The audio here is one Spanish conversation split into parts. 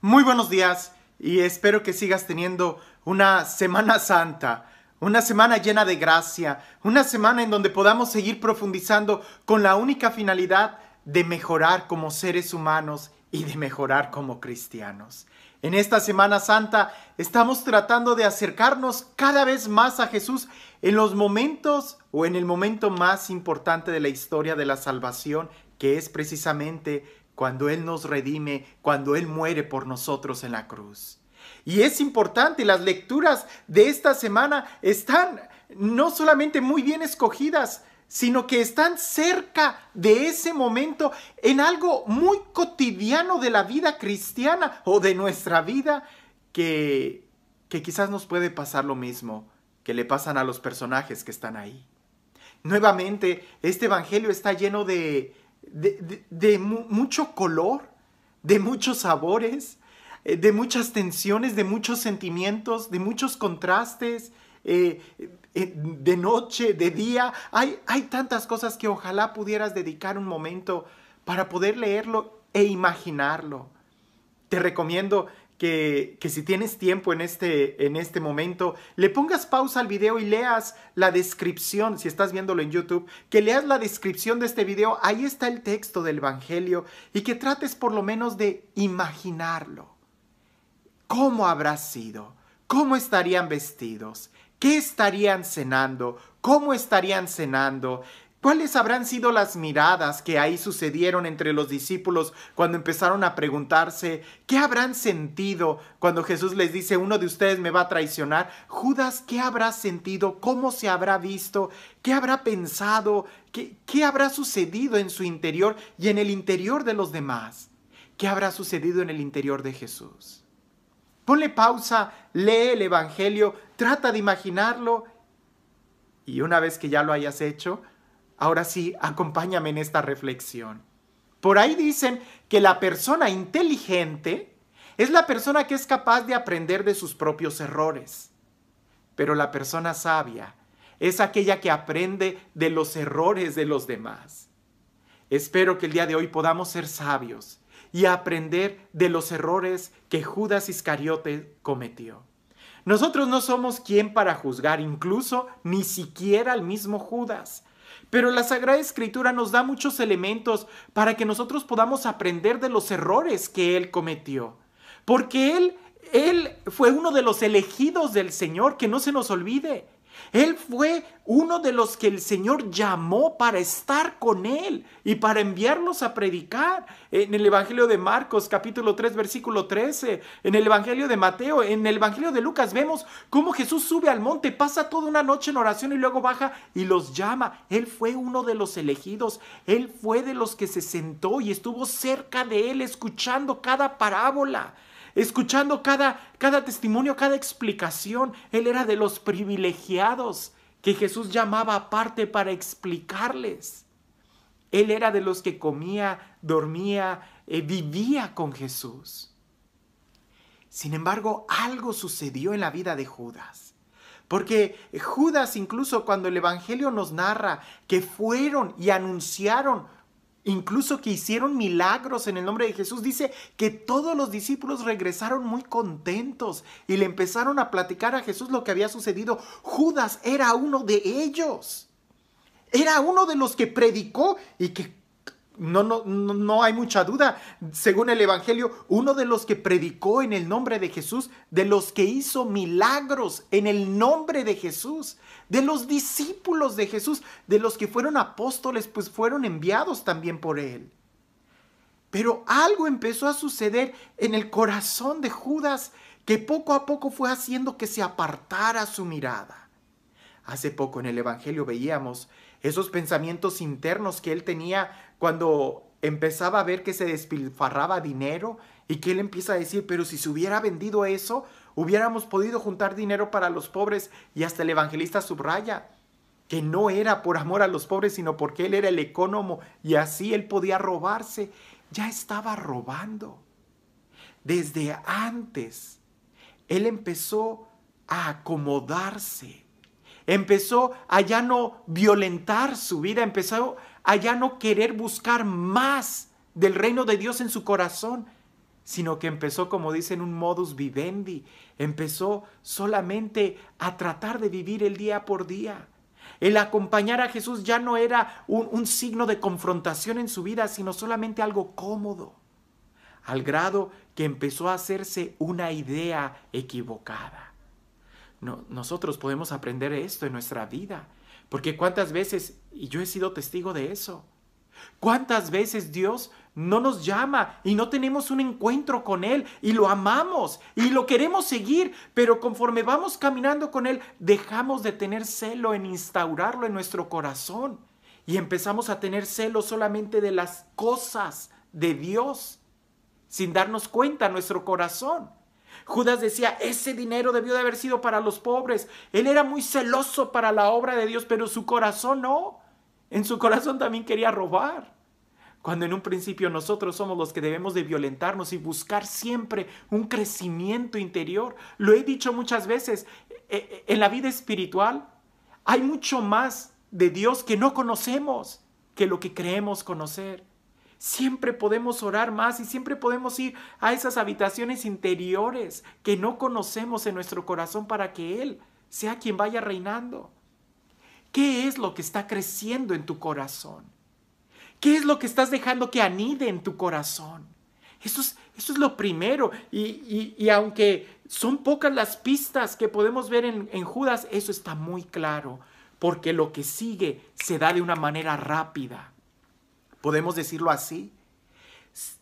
Muy buenos días y espero que sigas teniendo una Semana Santa, una semana llena de gracia, una semana en donde podamos seguir profundizando con la única finalidad de mejorar como seres humanos y de mejorar como cristianos. En esta Semana Santa estamos tratando de acercarnos cada vez más a Jesús en los momentos o en el momento más importante de la historia de la salvación, que es precisamente cuando Él nos redime, cuando Él muere por nosotros en la cruz. Y es importante, las lecturas de esta semana están no solamente muy bien escogidas, sino que están cerca de ese momento en algo muy cotidiano de la vida cristiana o de nuestra vida que quizás nos puede pasar lo mismo que le pasan a los personajes que están ahí. Nuevamente, este evangelio está lleno de mucho color, de muchos sabores, de muchas tensiones, de muchos sentimientos, de muchos contrastes, de noche, de día. Hay tantas cosas que ojalá pudieras dedicar un momento para poder leerlo e imaginarlo. Te recomiendo que si tienes tiempo en este momento, le pongas pausa al video y leas la descripción, si estás viéndolo en YouTube, que leas la descripción de este video, ahí está el texto del Evangelio, y que trates por lo menos de imaginarlo. ¿Cómo habrá sido? ¿Cómo estarían vestidos? ¿Qué estarían cenando? ¿Cómo estarían cenando? ¿Cuáles habrán sido las miradas que ahí sucedieron entre los discípulos cuando empezaron a preguntarse qué habrán sentido cuando Jesús les dice uno de ustedes me va a traicionar? Judas, ¿qué habrá sentido? ¿Cómo se habrá visto? ¿Qué habrá pensado? ¿Qué habrá sucedido en su interior y en el interior de los demás? ¿Qué habrá sucedido en el interior de Jesús? Ponle pausa, lee el Evangelio, trata de imaginarlo y una vez que ya lo hayas hecho, ahora sí, acompáñame en esta reflexión. Por ahí dicen que la persona inteligente es la persona que es capaz de aprender de sus propios errores. Pero la persona sabia es aquella que aprende de los errores de los demás. Espero que el día de hoy podamos ser sabios y aprender de los errores que Judas Iscariote cometió. Nosotros no somos quien para juzgar, incluso ni siquiera al mismo Judas. Pero la Sagrada Escritura nos da muchos elementos para que nosotros podamos aprender de los errores que él cometió. Porque él fue uno de los elegidos del Señor, que no se nos olvide. Él fue uno de los que el Señor llamó para estar con Él y para enviarlos a predicar. En el Evangelio de Marcos, capítulo 3, versículo 13, en el Evangelio de Mateo, en el Evangelio de Lucas, vemos cómo Jesús sube al monte, pasa toda una noche en oración y luego baja y los llama. Él fue uno de los elegidos. Él fue de los que se sentó y estuvo cerca de Él escuchando cada parábola, escuchando cada testimonio, cada explicación. Él era de los privilegiados que Jesús llamaba aparte para explicarles. Él era de los que comía, dormía, vivía con Jesús. Sin embargo, algo sucedió en la vida de Judas. Porque Judas, incluso cuando el Evangelio nos narra que fueron y anunciaron, incluso que hicieron milagros en el nombre de Jesús, dice que todos los discípulos regresaron muy contentos y le empezaron a platicar a Jesús lo que había sucedido. Judas era uno de ellos. Era uno de los que predicó y que no hay mucha duda, según el Evangelio, uno de los que predicó en el nombre de Jesús, de los que hizo milagros en el nombre de Jesús, de los discípulos de Jesús, de los que fueron apóstoles, pues fueron enviados también por él. Pero algo empezó a suceder en el corazón de Judas que poco a poco fue haciendo que se apartara su mirada. Hace poco en el Evangelio veíamos esos pensamientos internos que él tenía cuando empezaba a ver que se despilfarraba dinero y que él empieza a decir, pero si se hubiera vendido eso, hubiéramos podido juntar dinero para los pobres. Y hasta el evangelista subraya que no era por amor a los pobres, sino porque él era el ecónomo y así él podía robarse. Ya estaba robando. Desde antes, él empezó a acomodarse. Empezó a ya no violentar su vida, empezó a ya no querer buscar más del reino de Dios en su corazón. sino que empezó, como dicen, un modus vivendi. Empezó solamente a tratar de vivir el día por día. El acompañar a Jesús ya no era un signo de confrontación en su vida, sino solamente algo cómodo, al grado que empezó a hacerse una idea equivocada. No, nosotros podemos aprender esto en nuestra vida, porque cuántas veces, y yo he sido testigo de eso, cuántas veces Dios no nos llama y no tenemos un encuentro con Él y lo amamos y lo queremos seguir, pero conforme vamos caminando con Él, dejamos de tener celo en instaurarlo en nuestro corazón y empezamos a tener celo solamente de las cosas de Dios, sin darnos cuenta en nuestro corazón. Judas decía, ese dinero debió de haber sido para los pobres. Él era muy celoso para la obra de Dios, pero su corazón no. En su corazón también quería robar. Cuando en un principio nosotros somos los que debemos de violentarnos y buscar siempre un crecimiento interior. Lo he dicho muchas veces, en la vida espiritual hay mucho más de Dios que no conocemos que lo que creemos conocer. Siempre podemos orar más y siempre podemos ir a esas habitaciones interiores que no conocemos en nuestro corazón para que Él sea quien vaya reinando. ¿Qué es lo que está creciendo en tu corazón? ¿Qué es lo que estás dejando que anide en tu corazón? Eso es lo primero. Y aunque son pocas las pistas que podemos ver en Judas, eso está muy claro, porque lo que sigue se da de una manera rápida. Podemos decirlo así,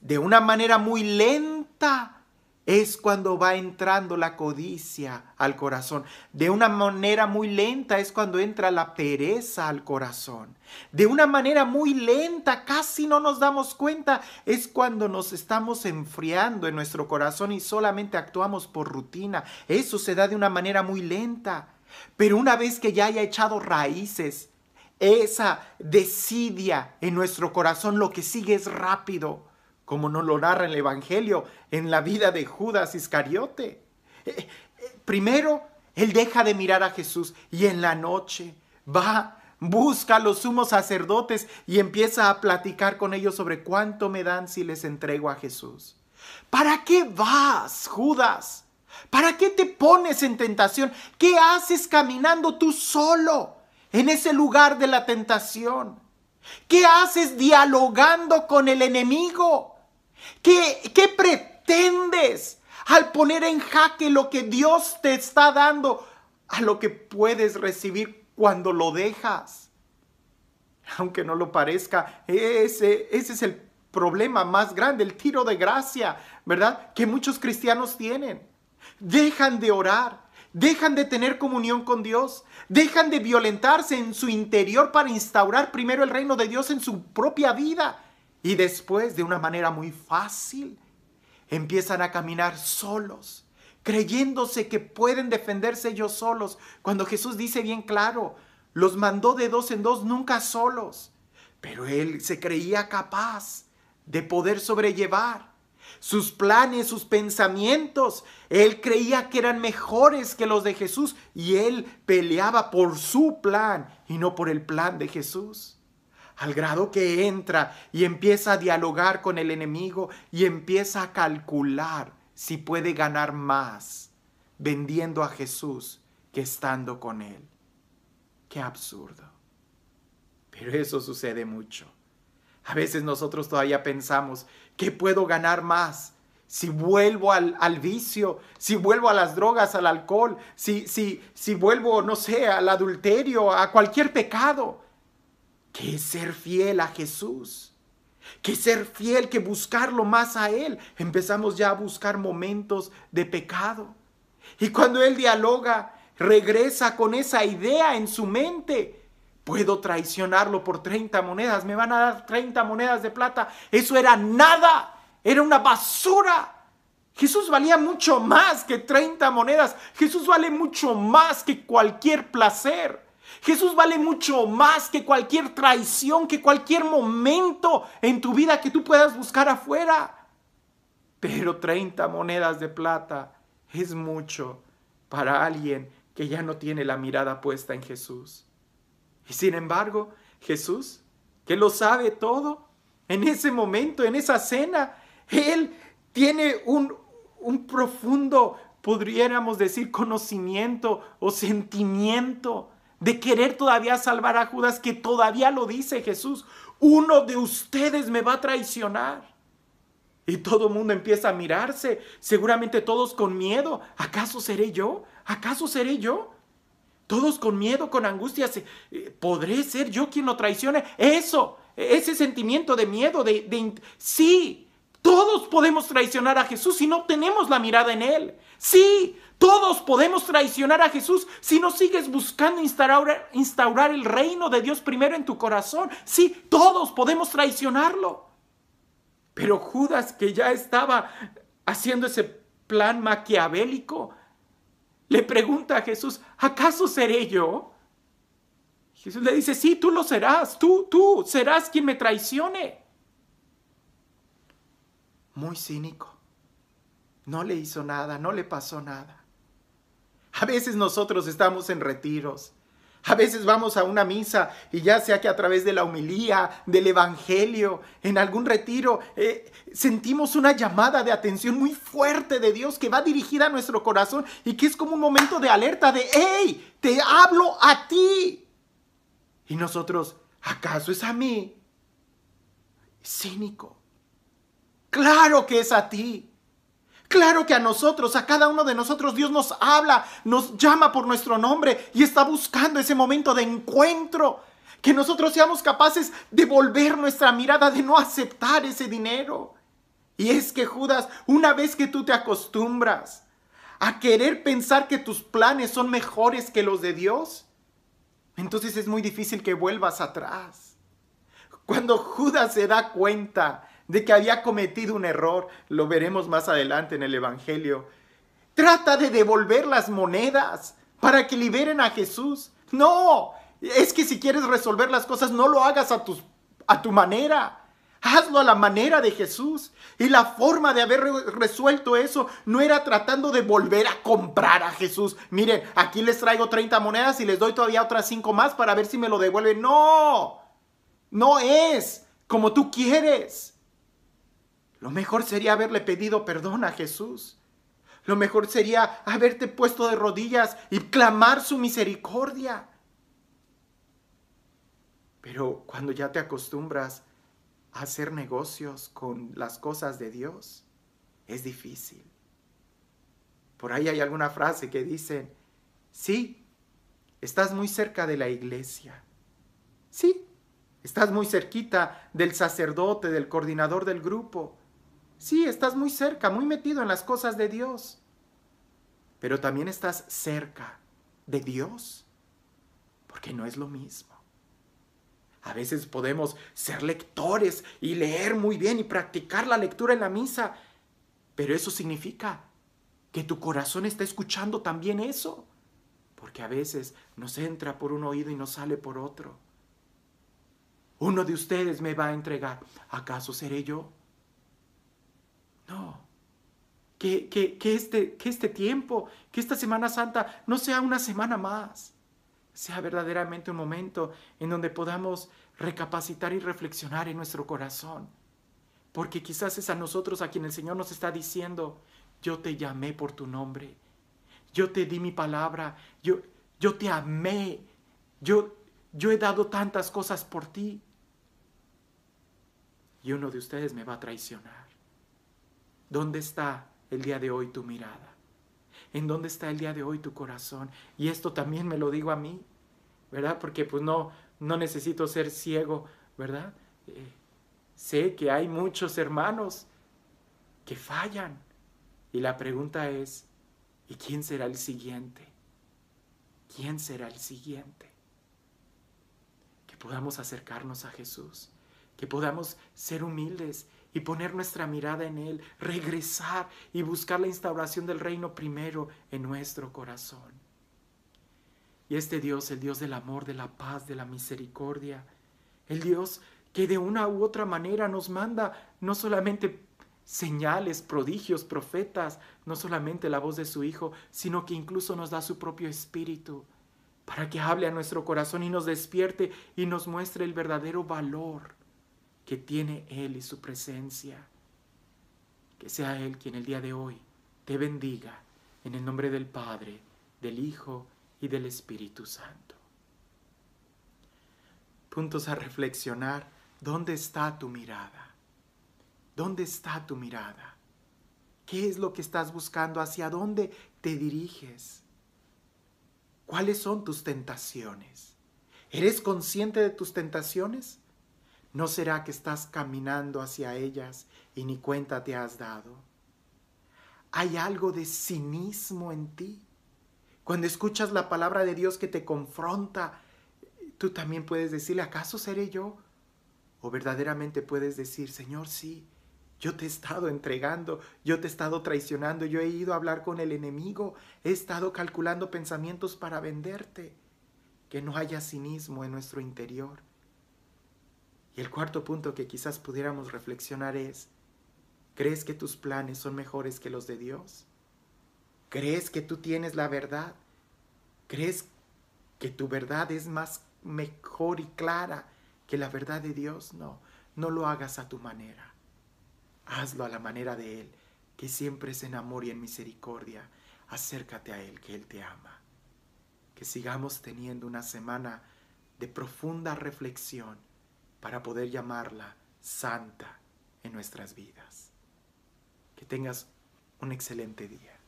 de una manera muy lenta es cuando va entrando la codicia al corazón. De una manera muy lenta es cuando entra la pereza al corazón. De una manera muy lenta, casi no nos damos cuenta, es cuando nos estamos enfriando en nuestro corazón y solamente actuamos por rutina. Eso se da de una manera muy lenta. Pero una vez que ya haya echado raíces, esa desidia en nuestro corazón, lo que sigue es rápido, como nos lo narra el Evangelio en la vida de Judas Iscariote. Primero, él deja de mirar a Jesús y en la noche va, busca a los sumos sacerdotes y empieza a platicar con ellos sobre cuánto me dan si les entrego a Jesús. ¿Para qué vas, Judas? ¿Para qué te pones en tentación? ¿Qué haces caminando tú solo en ese lugar de la tentación? ¿Qué haces dialogando con el enemigo? ¿Qué pretendes al poner en jaque lo que Dios te está dando a lo que puedes recibir cuando lo dejas? Aunque no lo parezca, ese es el problema más grande, el tiro de gracia, ¿verdad? Que muchos cristianos tienen. Dejan de orar, dejan de tener comunión con Dios, dejan de violentarse en su interior para instaurar primero el reino de Dios en su propia vida. Y después, de una manera muy fácil, empiezan a caminar solos, creyéndose que pueden defenderse ellos solos, cuando Jesús dice bien claro, los mandó de dos en dos, nunca solos. Pero él se creía capaz de poder sobrellevar sus planes, sus pensamientos. Él creía que eran mejores que los de Jesús y él peleaba por su plan y no por el plan de Jesús. Al grado que entra y empieza a dialogar con el enemigo y empieza a calcular si puede ganar más vendiendo a Jesús que estando con él. ¡Qué absurdo! Pero eso sucede mucho. A veces nosotros todavía pensamos, ¿qué puedo ganar más? Si vuelvo al vicio, si vuelvo a las drogas, al alcohol, si vuelvo, no sé, al adulterio, a cualquier pecado. ¿Qué es ser fiel a Jesús? ¿Qué es ser fiel, que buscarlo más a Él? Empezamos ya a buscar momentos de pecado. Y cuando Él dialoga, regresa con esa idea en su mente. Puedo traicionarlo por 30 monedas, me van a dar 30 monedas de plata. Eso era nada, era una basura. Jesús valía mucho más que 30 monedas. Jesús vale mucho más que cualquier placer. Jesús vale mucho más que cualquier traición, que cualquier momento en tu vida que tú puedas buscar afuera. Pero 30 monedas de plata es mucho para alguien que ya no tiene la mirada puesta en Jesús. Y sin embargo, Jesús, que lo sabe todo, en ese momento, en esa cena, Él tiene un profundo, podríamos decir, conocimiento o sentimiento de querer todavía salvar a Judas, que todavía lo dice Jesús: uno de ustedes me va a traicionar. Y todo el mundo empieza a mirarse, seguramente todos con miedo. ¿Acaso seré yo? ¿Acaso seré yo? Todos con miedo, con angustia. ¿Podré ser yo quien lo traicione? Eso, ese sentimiento de miedo, sí, todos podemos traicionar a Jesús si no tenemos la mirada en Él. Sí, todos podemos traicionar a Jesús si no sigues buscando instaurar el reino de Dios primero en tu corazón. Sí, todos podemos traicionarlo. Pero Judas, que ya estaba haciendo ese plan maquiavélico, le pregunta a Jesús: ¿acaso seré yo? Jesús le dice: sí, tú lo serás, tú serás quien me traicione. Muy cínico. No le hizo nada, no le pasó nada. A veces nosotros estamos en retiros. A veces vamos a una misa y ya sea que a través de la homilía, del evangelio, en algún retiro, sentimos una llamada de atención muy fuerte de Dios que va dirigida a nuestro corazón y que es como un momento de alerta de: ¡hey! Te hablo a ti. Y nosotros: ¿acaso es a mí? Cínico. Claro que es a ti. Claro que a nosotros, a cada uno de nosotros, Dios nos habla, nos llama por nuestro nombre y está buscando ese momento de encuentro. Que nosotros seamos capaces de volver nuestra mirada, de no aceptar ese dinero. Y es que, Judas, una vez que tú te acostumbras a querer pensar que tus planes son mejores que los de Dios, entonces es muy difícil que vuelvas atrás. Cuando Judas se da cuenta de que había cometido un error, lo veremos más adelante en el evangelio, trata de devolver las monedas para que liberen a Jesús. No, es que si quieres resolver las cosas, no lo hagas a tu manera. Hazlo a la manera de Jesús. Y la forma de haber resuelto eso no era tratando de volver a comprar a Jesús. Miren, aquí les traigo 30 monedas y les doy todavía otras 5 más para ver si me lo devuelven. No, no es como tú quieres. Lo mejor sería haberle pedido perdón a Jesús. Lo mejor sería haberte puesto de rodillas y clamar su misericordia. Pero cuando ya te acostumbras a hacer negocios con las cosas de Dios, es difícil. Por ahí hay alguna frase que dice: sí, estás muy cerca de la iglesia. Sí, estás muy cerquita del sacerdote, del coordinador del grupo. Sí, estás muy cerca, muy metido en las cosas de Dios. Pero también estás cerca de Dios, porque no es lo mismo. A veces podemos ser lectores y leer muy bien y practicar la lectura en la misa, pero eso significa que tu corazón está escuchando también eso, porque a veces nos entra por un oído y nos sale por otro. Uno de ustedes me va a entregar. ¿Acaso seré yo? No, que este tiempo, que esta Semana Santa no sea una semana más, sea verdaderamente un momento en donde podamos recapacitar y reflexionar en nuestro corazón, porque quizás es a nosotros a quien el Señor nos está diciendo: yo te llamé por tu nombre, yo te di mi palabra, yo te amé, yo he dado tantas cosas por ti, y uno de ustedes me va a traicionar. ¿Dónde está el día de hoy tu mirada? ¿En dónde está el día de hoy tu corazón? Y esto también me lo digo a mí, ¿verdad? Porque pues no necesito ser ciego, ¿verdad? Sé que hay muchos hermanos que fallan. Y la pregunta es: ¿y quién será el siguiente? ¿Quién será el siguiente? Que podamos acercarnos a Jesús, que podamos ser humildes y poner nuestra mirada en Él, regresar y buscar la instauración del reino primero en nuestro corazón. Y este Dios, el Dios del amor, de la paz, de la misericordia, el Dios que de una u otra manera nos manda no solamente señales, prodigios, profetas, no solamente la voz de su Hijo, sino que incluso nos da su propio Espíritu para que hable a nuestro corazón y nos despierte y nos muestre el verdadero valor que tiene Él y su presencia. Que sea Él quien el día de hoy te bendiga en el nombre del Padre, del Hijo y del Espíritu Santo. Puntos a reflexionar. ¿Dónde está tu mirada? ¿Dónde está tu mirada? ¿Qué es lo que estás buscando? ¿Hacia dónde te diriges? ¿Cuáles son tus tentaciones? ¿Eres consciente de tus tentaciones? ¿No será que estás caminando hacia ellas y ni cuenta te has dado? ¿Hay algo de cinismo en ti? Cuando escuchas la palabra de Dios que te confronta, tú también puedes decirle, ¿acaso seré yo? O verdaderamente puedes decir, Señor, sí, yo te he estado entregando, yo te he estado traicionando, yo he ido a hablar con el enemigo, he estado calculando pensamientos para venderte. Que no haya cinismo en nuestro interior. Y el cuarto punto que quizás pudiéramos reflexionar es, ¿crees que tus planes son mejores que los de Dios? ¿Crees que tú tienes la verdad? ¿Crees que tu verdad es más mejor y clara que la verdad de Dios? No, no lo hagas a tu manera. Hazlo a la manera de Él, que siempre es en amor y en misericordia. Acércate a Él, que Él te ama. Que sigamos teniendo una semana de profunda reflexión para poder llamarla santa en nuestras vidas. Que tengas un excelente día.